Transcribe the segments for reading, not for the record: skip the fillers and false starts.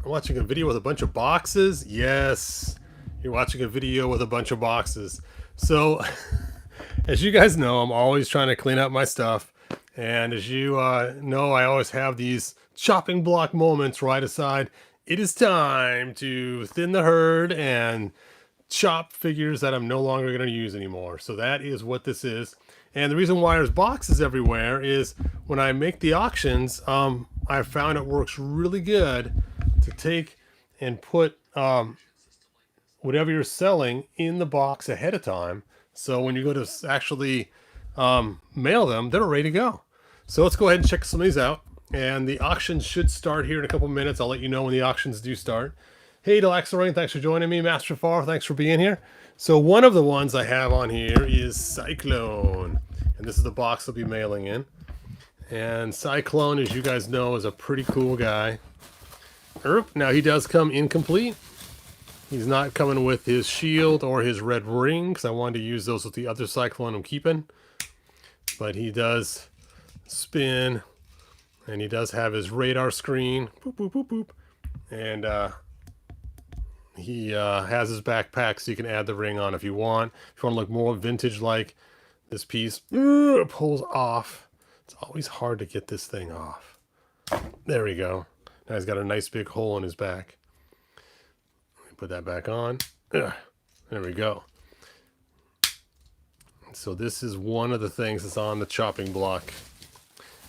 I'm watching a video with a bunch of boxes. Yes, you're watching a video with a bunch of boxes. So, as you guys know, I'm always trying to clean up my stuff. And as you know, I always have these chopping block moments where I decide it is time to thin the herd and chop figures that I'm no longer going to use anymore. So that is what this is. And the reason why there's boxes everywhere is when I make the auctions, I found it works really good to take and put whatever you're selling in the box ahead of time. So when you go to actually mail them, they're ready to go. So let's go ahead and check some of these out. And the auctions should start here in a couple minutes. I'll let you know when the auctions do start. Hey, Delaxaring, thanks for joining me. Master Far, thanks for being here. So one of the ones I have on here is Cyclone. And this is the box I'll be mailing in. And Cyclone, as you guys know, is a pretty cool guy. Now, he does come incomplete. He's not coming with his shield or his red ring, because I wanted to use those with the other Cyclone I'm keeping. But he does spin, and he does have his radar screen. Boop, boop, boop, boop. And he has his backpack, so you can add the ring on if you want. If you want to look more vintage-like, this piece pulls off. It's always hard to get this thing off. There we go. Now he's got a nice big hole in his back. Put that back on. There we go. So this is one of the things that's on the chopping block.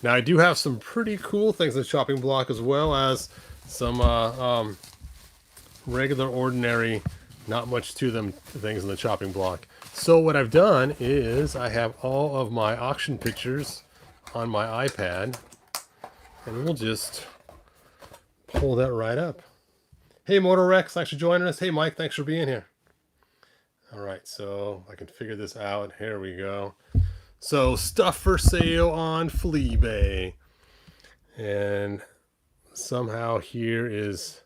Now I do have some pretty cool things on the chopping block, as well as some regular, ordinary, not much to them things in the chopping block. So what I've done is I have all of my auction pictures on my iPad, and we'll just pull that right up. Hey, Motor Rex, thanks for joining us. Hey, Mike, thanks for being here. All right, so I can figure this out. Here we go. So stuff for sale on Fleabay. And somehow here is...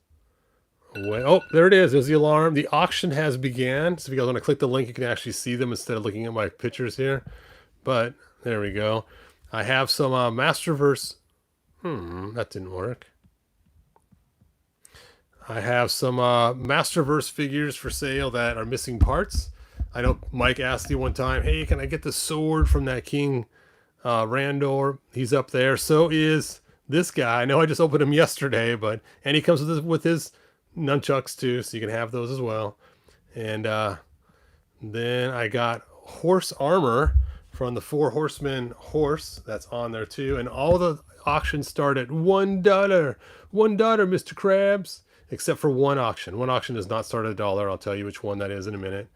Oh, there it is. There's the alarm. The auction has began. So if you guys want to click the link, you can actually see them instead of looking at my pictures here. But there we go. I have some Masterverse. That didn't work. I have some Masterverse figures for sale that are missing parts. I know Mike asked you one time, hey, can I get the sword from that King Randor? He's up there. So is this guy. I know I just opened him yesterday, and he comes with his nunchucks too, so you can have those as well. And then I got horse armor from the Four Horsemen horse that's on there too. And all the auctions start at $1. $1, Mr. Krabs. Except for one auction. One auction does not start at $1. I'll tell you which one that is in a minute.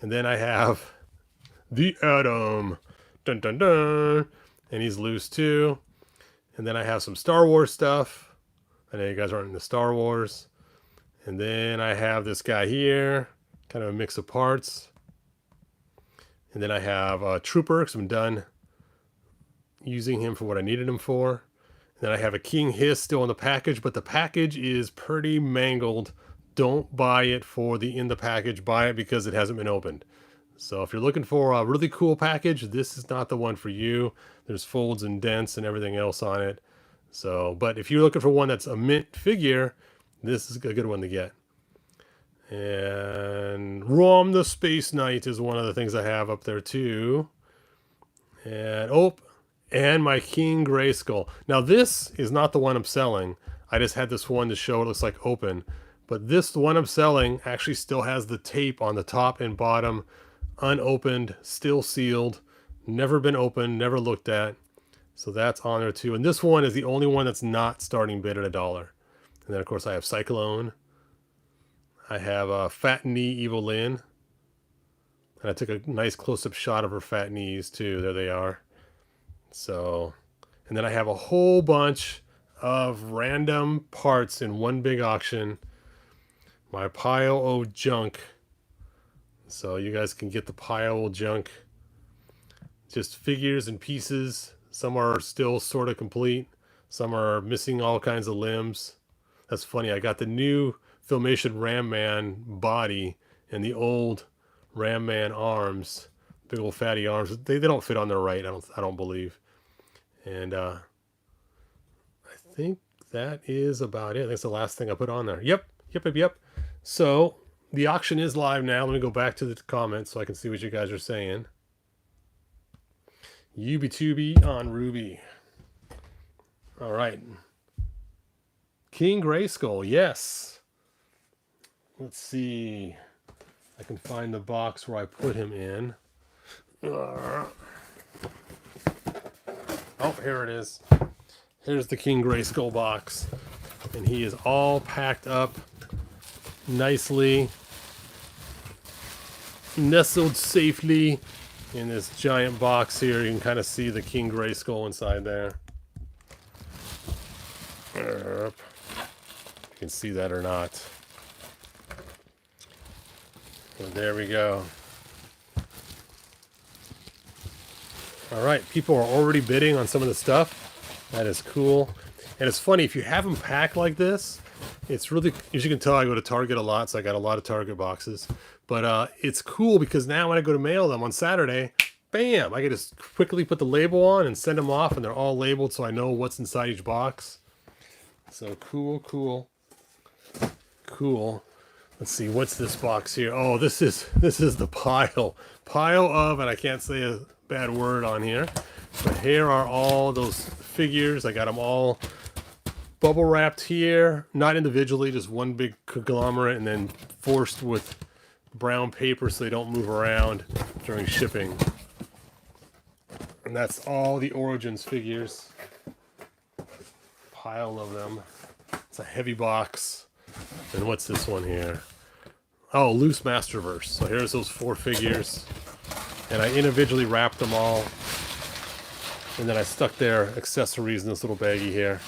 And then I have the Atom. Dun dun dun. And he's loose too. And then I have some Star Wars stuff. I know you guys aren't into Star Wars. And then I have this guy here. Kind of a mix of parts. And then I have a Trooper, because I'm done using him for what I needed him for. Then I have a King Hiss still in the package, but the package is pretty mangled. Don't buy it for the in the package. Buy it because it hasn't been opened. So if you're looking for a really cool package, this is not the one for you. There's folds and dents and everything else on it. So, but if you're looking for one that's a mint figure, this is a good one to get. And Rom the Space Knight is one of the things I have up there too. And my King Grayskull. Now this is not the one I'm selling. I just had this one to show it looks like open. But this, the one I'm selling, actually still has the tape on the top and bottom. Unopened, still sealed. Never been opened, never looked at. So that's on there too. And this one is the only one that's not starting bid at $1. And then of course I have Cyclone. I have Fat Knee Evelyn. And I took a nice close-up shot of her fat knees too. There they are. So, and then I have a whole bunch of random parts in one big auction. My pile of junk. So you guys can get the pile of junk. Just figures and pieces. Some are still sort of complete. Some are missing all kinds of limbs. That's funny. I got the new Filmation Ram Man body and the old Ram Man arms. Big old fatty arms. They don't fit on there right. I don't believe. And I think that is about it. I think it's the last thing I put on there. Yep. So the auction is live now. Let me go back to the comments so I can see what you guys are saying. UB2B on Ruby. All right. King Grayskull, yes. Let's see. I can find the box where I put him in. Oh, here it is. Here's the King Grayskull box. And he is all packed up nicely, nestled safely in this giant box here. You can kind of see the King Grayskull inside there. You can see that or not. So there we go. All right, people are already bidding on some of the stuff. That is cool. And it's funny, if you have them packed like this, it's really, as you can tell, I go to Target a lot, so I got a lot of Target boxes. But it's cool because now when I go to mail them on Saturday, bam, I can just quickly put the label on and send them off, and they're all labeled so I know what's inside each box. So cool. Let's see, what's this box here? Oh, this is the pile of, and I can't say a bad word on here, but here are all those figures. I got them all bubble wrapped here, not individually, just one big conglomerate, and then forced with brown paper so they don't move around during shipping. And that's all the Origins figures. Pile of them. It's a heavy box. And what's this one here? Oh, Loose Masterverse. So here's those 4 figures. And I individually wrapped them all. And then I stuck their accessories in this little baggie here.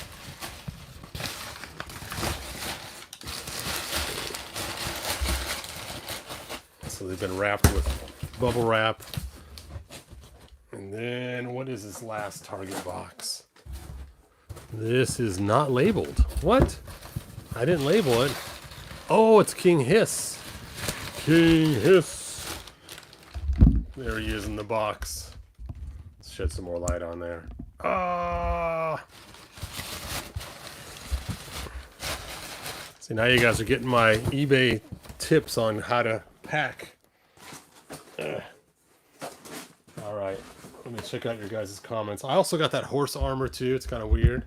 So they've been wrapped with bubble wrap. And then what is this last Target box? This is not labeled. What? I didn't label it. Oh, it's King Hiss. King Hiss. There he is in the box. Let's shed some more light on there. Ah! See, now you guys are getting my eBay tips on how to pack. All right. Let me check out your guys' comments. I also got that horse armor too. It's kind of weird.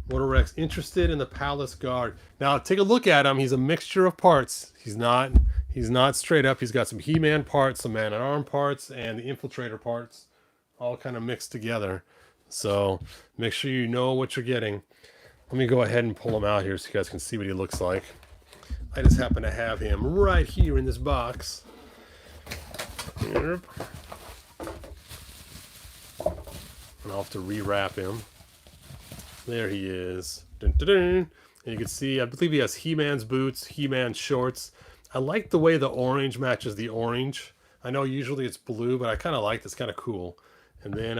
Motor Rex interested in the Palace Guard. Now take a look at him. He's a mixture of parts. He's not straight up. He's got some He-Man parts, some Man-at-Arm parts, and the Infiltrator parts, all kind of mixed together. So make sure you know what you're getting. Let me go ahead and pull him out here so you guys can see what he looks like. I just happen to have him right here in this box. And I'll have to rewrap him. There he is. Dun, dun, dun. And you can see, I believe he has He-Man's boots, He-Man shorts. I like the way the orange matches the orange. I know usually it's blue, but I kind of like this, kind of cool. And then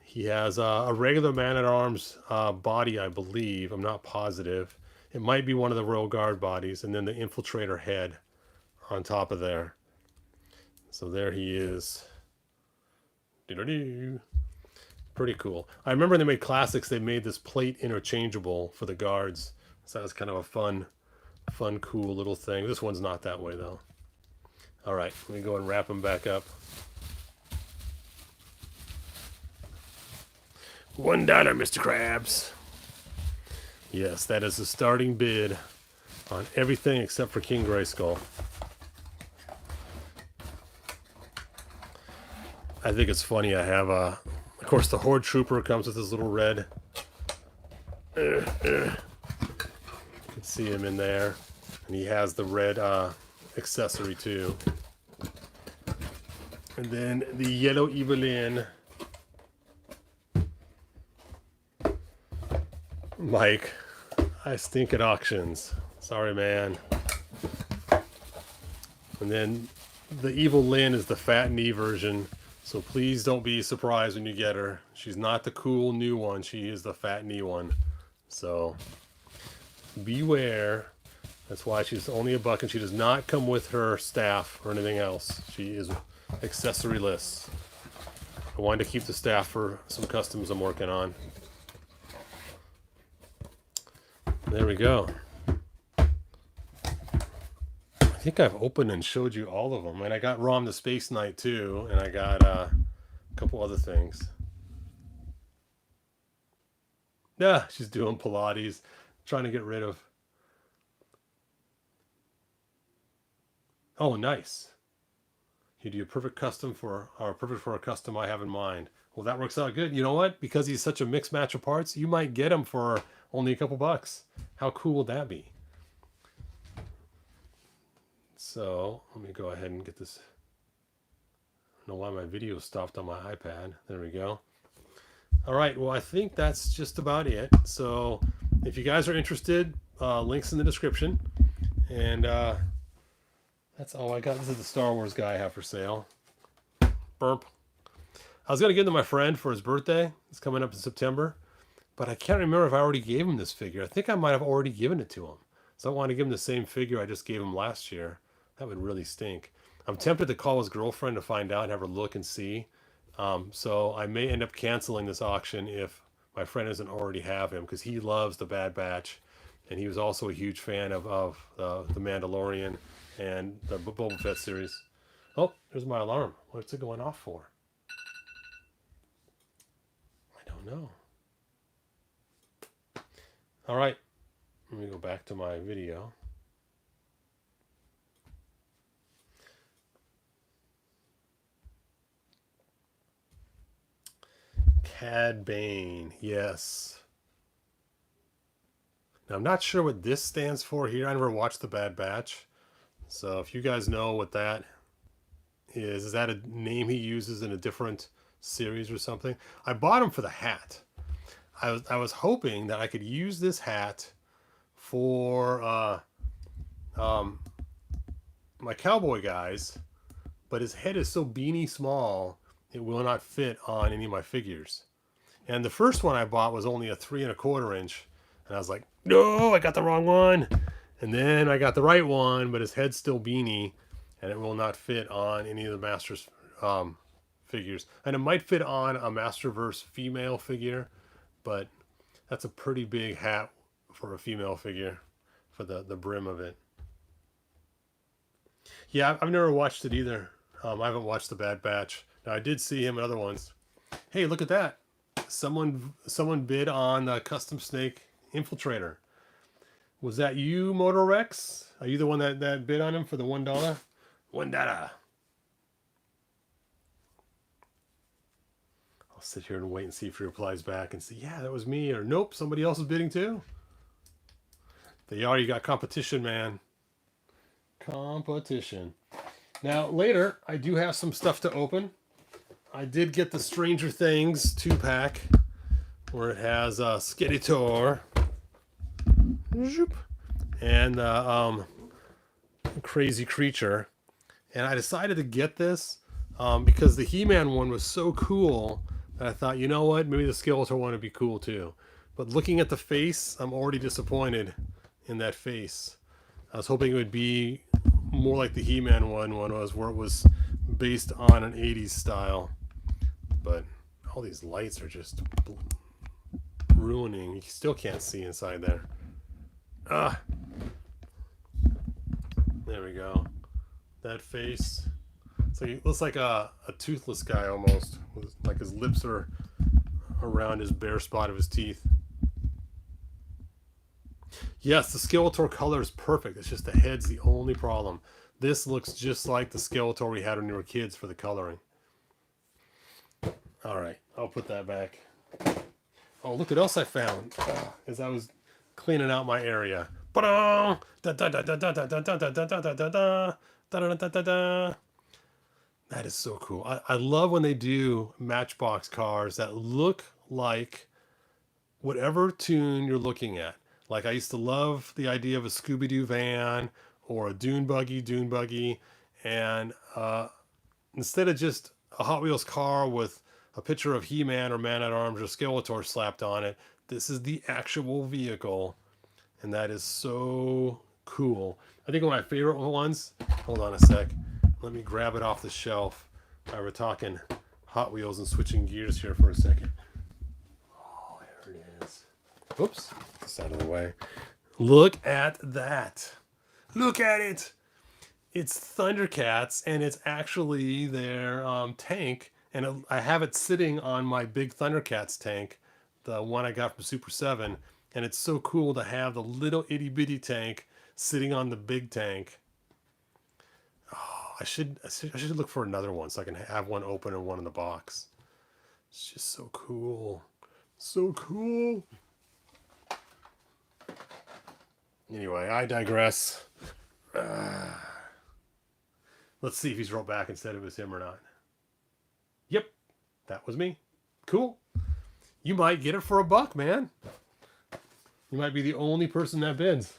he has a regular Man-at-Arms body, I believe. I'm not positive. It might be one of the Royal Guard bodies. And then the Infiltrator head on top of there. So there he is. Doo-doo-doo. Pretty cool. I remember when they made classics, they made this plate interchangeable for the guards. So that was kind of a fun, cool little thing. This one's not that way though. All right, let me go and wrap them back up. $1, Mr. Krabs. Yes, that is the starting bid on everything except for King Grayskull. I think it's funny. I have of course, the Horde Trooper comes with his little red. You can see him in there. And he has the red accessory too. And then the yellow Evelyn. Mike, I stink at auctions. Sorry, man. And then the Evil Lynn is the Fat Knee version. So please don't be surprised when you get her. She's not the cool new one. She is the Fat Knee one. So beware. That's why she's only $1 and she does not come with her staff or anything else. She is accessory-less. I wanted to keep the staff for some customs I'm working on. There we go. I think I've opened and showed you all of them. And I got Rom the Space Knight too. And I got a couple other things. Yeah, she's doing Pilates. Trying to get rid of... Oh, nice. You do a perfect custom for, or perfect for a custom I have in mind. Well, that works out good. You know what? Because he's such a mixed match of parts, you might get him for only a couple bucks. How cool would that be? So let me go ahead and get this. I don't know why my video stopped on my iPad. There we go. All right. Well, I think that's just about it. So if you guys are interested, links in the description. And that's all I got. This is the Star Wars guy I have for sale. Burp. I was going to give it to my friend for his birthday. It's coming up in September. But I can't remember if I already gave him this figure. I think I might have already given it to him. So I want to give him the same figure I just gave him last year. That would really stink. I'm tempted to call his girlfriend to find out and have her look and see. So I may end up canceling this auction if my friend doesn't already have him, because he loves the Bad Batch. And he was also a huge fan of The Mandalorian and the Boba Fett series. Oh, there's my alarm. What's it going off for? I don't know. All right. Let me go back to my video. Cad Bane, yes. Now, I'm not sure what this stands for here. I never watched The Bad Batch. So if you guys know what that is that a name he uses in a different series or something? I bought him for the hat. I was hoping that I could use this hat for my cowboy guys, but his head is so beanie small, it will not fit on any of my figures. And the first one I bought was only a 3 1/4 inch, and I was like, no, I got the wrong one. And then I got the right one, but his head's still beanie, and it will not fit on any of the Masters figures. And it might fit on a Masterverse female figure, but that's a pretty big hat for a female figure, for the brim of it. Yeah, I've never watched it either. I haven't watched The Bad Batch. Now, I did see him in other ones. Hey, look at that. Someone bid on the Custom Snake Infiltrator. Was that you, Motor Rex? Are you the one that bid on him for the $1? $1. I'll sit here and wait and see if he replies back and say, yeah, that was me, or nope, somebody else is bidding too. They are. You got competition, man. Competition. Now, later, I do have some stuff to open. I did get the Stranger Things 2-pack, where it has Skeletor and Crazy Creature. And I decided to get this because the He-Man one was so cool that I thought, you know what, maybe the Skeletor one would be cool too. But looking at the face, I'm already disappointed in that face. I was hoping it would be more like the He-Man one was, where it was based on an 80s style. But all these lights are just ruining. You still can't see inside there. Ah, there we go. That face. So he looks like a toothless guy almost. Like his lips are around his bare spot of his teeth. Yes, the Skeletor color is perfect. It's just the head's the only problem. This looks just like the Skeletor we had when we were kids for the coloring. All right, I'll put that back. Oh, look what else I found as I was cleaning out my area. That is so cool. I love when they do Matchbox cars that look like whatever tune you're looking at. Like I used to love the idea of a Scooby-Doo van or a Dune buggy, and instead of just a Hot Wheels car with a picture of He-Man or Man-at-Arms or Skeletor slapped on it, this is the actual vehicle, and that is so cool. I think one of my favorite ones, hold on a sec, let me grab it off the shelf. We're talking Hot Wheels and switching gears here for a second. Oh, there it is. Oops, get this out of the way. Look at that. Look at it. It's Thundercats, and it's actually their tank. And I have it sitting on my big Thundercats tank, the one I got from Super 7. And it's so cool to have the little itty bitty tank sitting on the big tank. Oh, I should look for another one so I can have one open and one in the box. It's just so cool. So cool. Anyway, I digress. Let's see if he's wrote back and said it was him or not. Yep, that was me. Cool. You might get it for $1, man. You might be the only person that bids.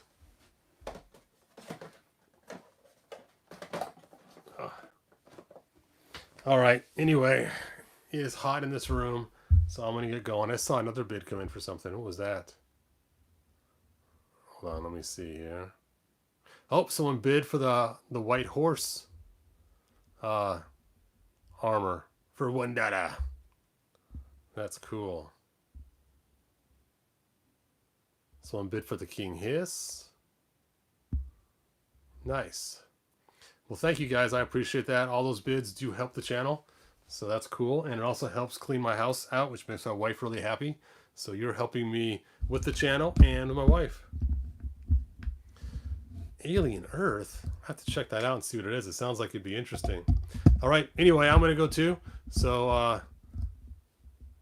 All right. Anyway, it is hot in this room, so I'm going to get going. I saw another bid come in for something. What was that? Hold on. Let me see here. Oh, someone bid for the white horse armor for $1. That's cool. Someone bid for the King Hiss. Nice. Well, thank you guys. I appreciate that. All those bids do help the channel. So that's cool. And it also helps clean my house out, which makes my wife really happy. So you're helping me with the channel and with my wife. Alien Earth. I have to check that out and see what it is. It sounds like it'd be interesting. All right. Anyway, I'm going to go too. So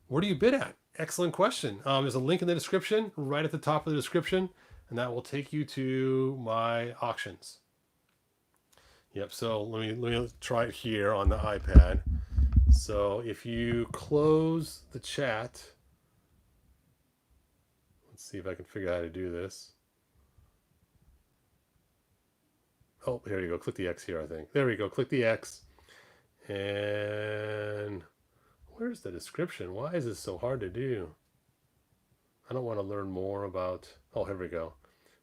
where do you bid at? Excellent question. There's a link in the description, right at the top of the description, and that will take you to my auctions. Yep. So let me try it here on the iPad. So if you close the chat, let's see if I can figure out how to do this. Oh, here you go. Click the X here, I think. There we go. Click the X. And where's the description? Why is this so hard to do? I don't want to learn more about... Oh, here we go.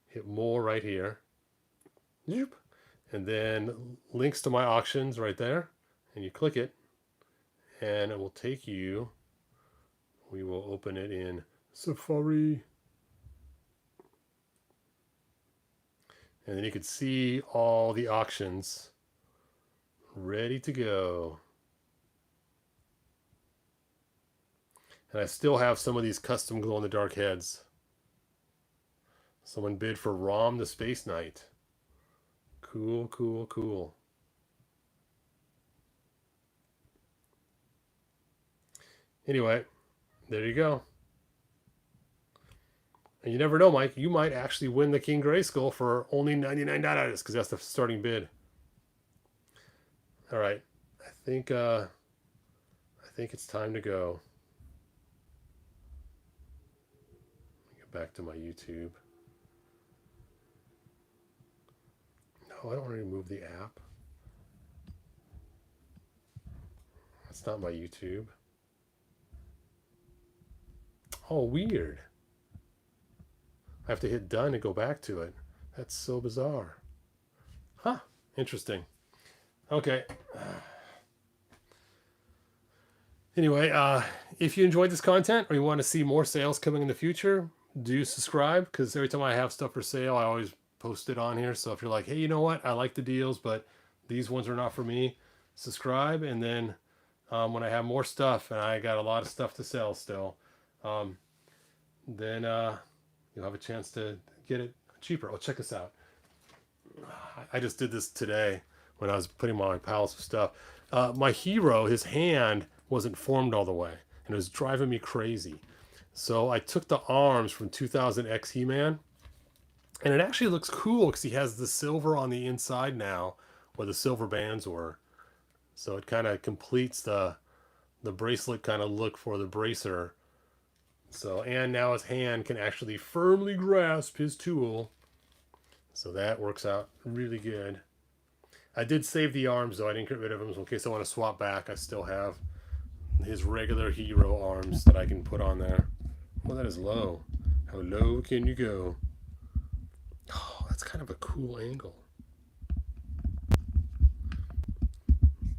Hit more right here. And then links to my auctions right there. And you click it. And it will take you... We will open it in Safari. And then you can see all the auctions ready to go. And I still have some of these custom glow-in-the-dark heads. Someone bid for Rom the Space Knight. Cool, cool, cool. Anyway, there you go. And you never know, Mike. You might actually win the King Grayskull for only $99 because that's the starting bid. All right, I think it's time to go. Get back to my YouTube. No, I don't want to remove the app. That's not my YouTube. Oh, weird. I have to hit done and go back to it. That's so bizarre. Huh. Interesting. Okay. Anyway, if you enjoyed this content or you want to see more sales coming in the future, do subscribe, because every time I have stuff for sale, I always post it on here. So if you're like, hey, you know what? I like the deals, but these ones are not for me, subscribe. And then when I have more stuff, and I got a lot of stuff to sell still, then you'll have a chance to get it cheaper. Oh, check this out. I just did this today when I was putting my pallets of stuff. My hero, his hand wasn't formed all the way, and it was driving me crazy. So I took the arms from 2000X He-Man, and it actually looks cool because he has the silver on the inside now, where the silver bands were. So it kind of completes the bracelet kind of look for the bracer. So, and now his hand can actually firmly grasp his tool. So that works out really good. I did save the arms though. I didn't get rid of them. So in case I want to swap back, I still have his regular hero arms that I can put on there. Well, that is low. How low can you go? Oh, that's kind of a cool angle.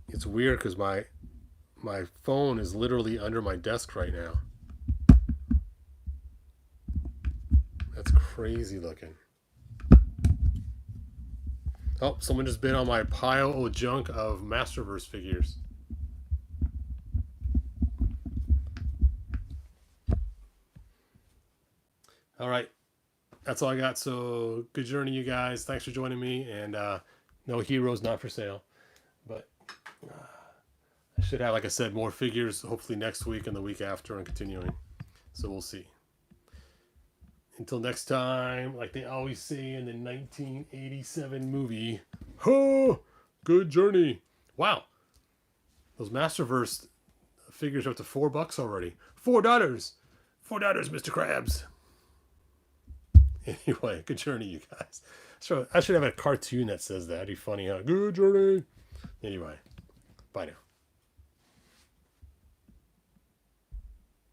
It's weird because my phone is literally under my desk right now. That's crazy looking. Oh, someone just bid on my pile of junk of Masterverse figures. All right. That's all I got. So good journey, you guys. Thanks for joining me. And no heroes not for sale. But I should have, like I said, more figures hopefully next week and the week after and continuing. So we'll see. Until next time, like they always say in the 1987 movie, oh, good journey. Wow. Those Masterverse figures are up to $4 already. $4. $4, Mr. Krabs. Anyway, good journey, you guys. So I should have a cartoon that says that. It'd be funny, huh? Good journey. Anyway, bye now.